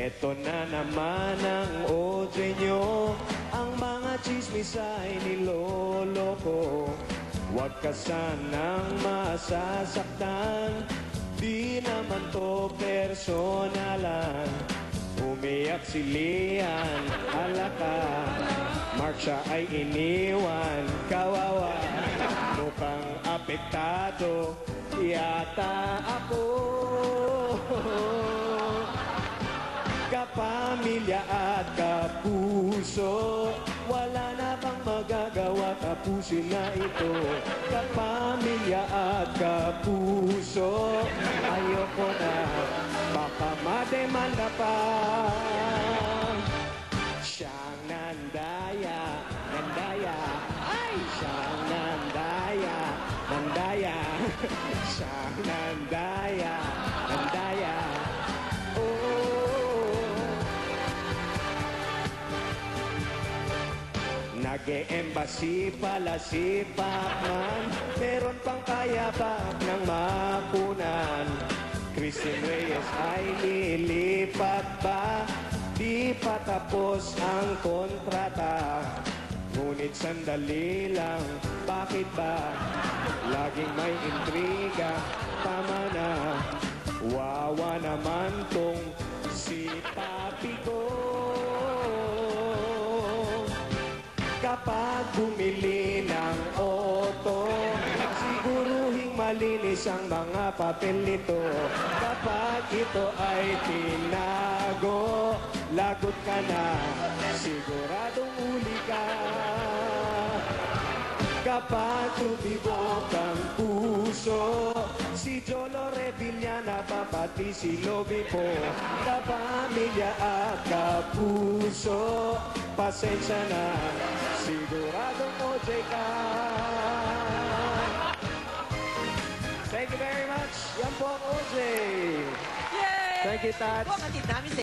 Eto na naman ang OJ nyo, ang mga chismis ay niloloko. Huwag ka sanang masasaktan, di naman to personalan. Umiyak si Lian, halaka, Mark siya ay iniwan, kawawa. Mukhang apektado, yata ako. Kapamilya at kapuso, wala na bang magagawa, tapusin na ito. Kapamilya at kapuso, ayoko na, baka mademanda pa. Siyang nandaya, nandaya, ay! Siyang nandaya, nandaya, siyang nandaya, nandaya. Nag-e-embassy pala si Pacman, meron pang kayabag ng mapunan. Christine Reyes ay nilipat ba? Di pa tapos ang kontrata. Ngunit sandali lang, bakit ba? Laging may intriga, tama na. Wawa naman tong si Papi ko. Kapag bumili ng auto, siguruhing malinis ang mga papel nito. Kapag ito ay tinago, lagot ka na, siguradong uli ka. Kapag tubibok ang puso, si Jolo Revillana papati si Lobi po. Kapamilya at kapuso, pasensya na, siguradong OJ ka. Thank you very much. Yan po ang OJ. Yay! Thank you, Tats. Huwag natin namin